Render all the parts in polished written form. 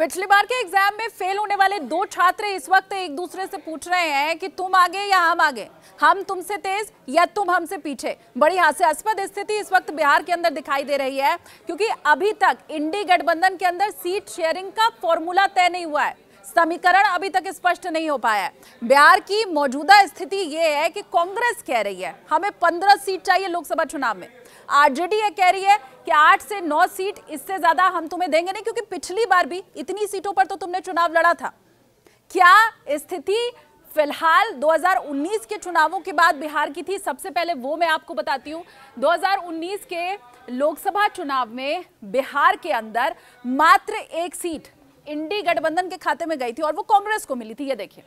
पिछली बार के एग्जाम में फेल होने वाले दो छात्र इस वक्त एक दूसरे से पूछ रहे हैं कि तुम आगे या हम आगे, हम तुमसे तेज या तुम हमसे पीछे। बड़ी हास्यास्पद स्थिति इस वक्त बिहार के अंदर दिखाई दे रही है, क्योंकि अभी तक इंडी गठबंधन के अंदर सीट शेयरिंग का फॉर्मूला तय नहीं हुआ है, समीकरण अभी तक स्पष्ट नहीं हो पाया है। बिहार की मौजूदा स्थिति ये है कि कांग्रेस कह रही है हमें 15 सीट चाहिए लोकसभा चुनाव में, आरजेडी ये कह रही है कि 8 से 9 सीट, इससे ज्यादा हम तुम्हें देंगे नहीं, क्योंकि पिछली बार भी इतनी सीटों पर तो तुमने चुनाव लड़ा था। क्या स्थिति फिलहाल 2019 के चुनावों के बाद बिहार की थी, सबसे पहले वो मैं आपको बताती हूँ। 2019 के लोकसभा चुनाव में बिहार के अंदर मात्र एक सीट इंडी गठबंधन के खाते में गई थी और वो कांग्रेस को मिली थी। ये देखिए,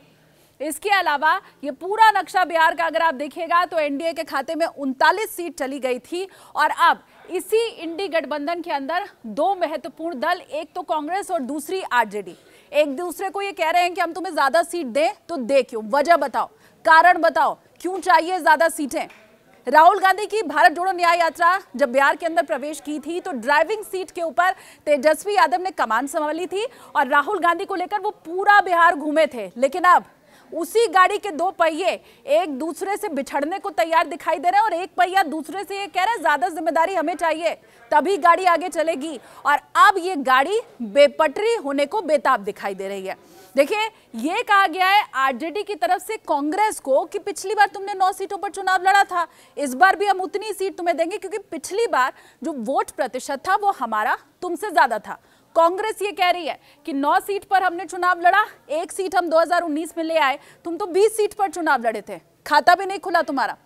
इसके अलावा ये पूरा नक्शा बिहार का अगर आप देखिएगा तो एनडीए के खाते में 39 सीट चली गई थी। और अब इसी इंडी गठबंधन के अंदर दो महत्वपूर्ण दल, एक तो कांग्रेस और दूसरी आरजेडी, एक दूसरे को ये कह रहे हैं कि हम तुम्हें ज्यादा सीट दें तो दे क्यों, वजह बताओ, कारण बताओ, क्यों चाहिए ज्यादा सीटें। राहुल गांधी की भारत जोड़ो न्याय यात्रा जब बिहार के अंदर प्रवेश की थी तो ड्राइविंग सीट के ऊपर तेजस्वी यादव ने कमान संभाली थी और राहुल गांधी को लेकर वो पूरा बिहार घूमे थे। लेकिन अब उसी गाड़ी के दो पहिए एक दूसरे से बिछड़ने को तैयार दिखाई दे रहे हैं और एक पहिया दूसरे से ये कह रहा है ज्यादा जिम्मेदारी हमें चाहिए, तभी गाड़ी आगे चलेगी। और अब ये गाड़ी बेपटरी होने को बेताब दिखाई दे रही है। देखिए, ये कहा गया है आरजेडी की तरफ से कांग्रेस को कि पिछली बार तुमने 9 सीटों पर चुनाव लड़ा था, इस बार भी हम उतनी सीट तुम्हें देंगे, क्योंकि पिछली बार जो वोट प्रतिशत था वो हमारा तुमसे ज्यादा था। कांग्रेस ये कह रही है कि 9 सीट पर हमने चुनाव लड़ा, एक सीट हम 2019 में ले आए, तुम तो 20 सीट पर चुनाव लड़े थे, खाता भी नहीं खुला तुम्हारा।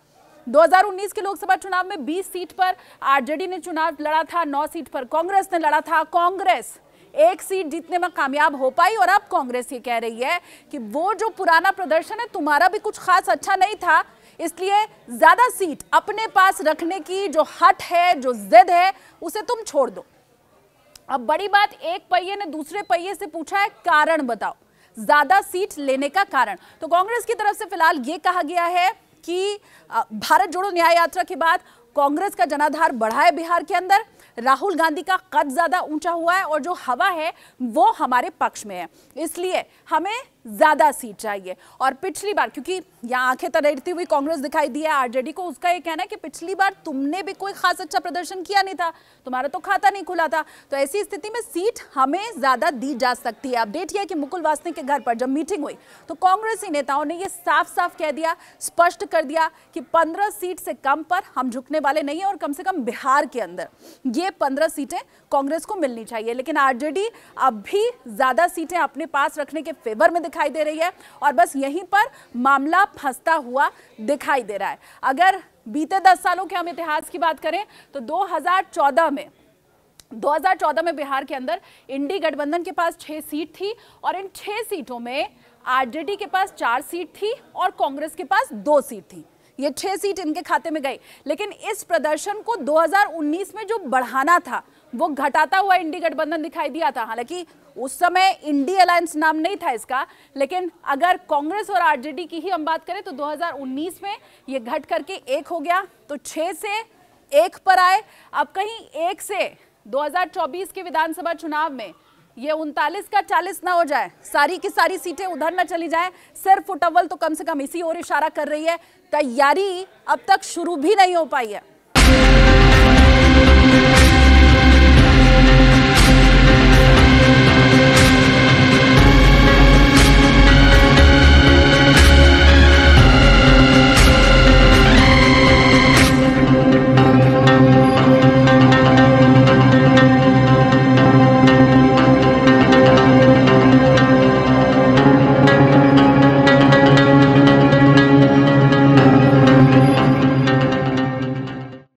2019 के लोकसभा चुनाव में 20 सीट पर आरजेडी ने चुनाव लड़ा था, 9 सीट पर कांग्रेस ने लड़ा था। कांग्रेस एक सीट जीतने में कामयाब हो पाई और अब कांग्रेस ये कह रही है कि वो जो पुराना प्रदर्शन है तुम्हारा भी कुछ खास अच्छा नहीं था, इसलिए ज्यादा सीट अपने पास रखने की जो हट है, जो जिद है, उसे तुम छोड़ दो। अब बड़ी बात, एक पहिए ने दूसरे पहिए से पूछा है कारण बताओ, ज्यादा सीट लेने का कारण। तो कांग्रेस की तरफ से फिलहाल ये कहा गया है कि भारत जोड़ो न्याय यात्रा के बाद कांग्रेस का जनाधार बढ़ा है बिहार के अंदर, राहुल गांधी का कद ज्यादा ऊंचा हुआ है और जो हवा है वो हमारे पक्ष में है, इसलिए हमें ज्यादा सीट चाहिए। और पिछली बार, क्योंकि यहाँ आंखें तरेरती हुई कांग्रेस दिखाई दी है आरजेडी को, उसका ये कहना है कि पिछली बार तुमने भी कोई खास अच्छा प्रदर्शन किया नहीं था, तुम्हारा तो खाता नहीं खुला था, तो ऐसी स्थिति में सीट हमें ज्यादा दी जा सकती है। अपडेट यह है कि मुकुल वासनिक के घर पर जब मीटिंग हुई तो कांग्रेसी नेताओं ने ये साफ साफ कह दिया, स्पष्ट कर दिया कि 15 सीट से कम पर हम झुकने वाले नहीं है और कम से कम बिहार के अंदर ये 15 सीटें कांग्रेस को मिलनी चाहिए। लेकिन आरजेडी अब भी ज्यादा सीटें अपने पास रखने के फेवर में दिखाई दे रही है और बस यहीं पर मामला फंसता हुआ दिखाई दे रहा है। अगर बीते 10 सालों के हम इतिहास की बात करें तो 2014 में बिहार के अंदर इंडी गठबंधन के पास 6 सीट थी और इन 6 सीटों में आरजेडी के पास 4 सीट थी और कांग्रेस के पास 2 सीट थी। ये 6 सीट इनके खाते में गई। लेकिन इस प्रदर्शन को 2019 में जो बढ़ाना था वो घटाता हुआ इंडी गठबंधन दिखाई दिया था। हालांकि उस समय इंडी अलायंस नाम नहीं था इसका, लेकिन अगर कांग्रेस और आरजेडी की ही हम बात करें तो 2019 में ये घट करके 1 हो गया, तो 6 से 1 पर आए। अब कहीं 1 से 2024 के विधानसभा चुनाव में ये 39 का 40 ना हो जाए, सारी की सारी सीटें उधर ना चली जाए, सिर्फ फुटअव्वल तो कम से कम इसी ओर इशारा कर रही है। तैयारी अब तक शुरू भी नहीं हो पाई है।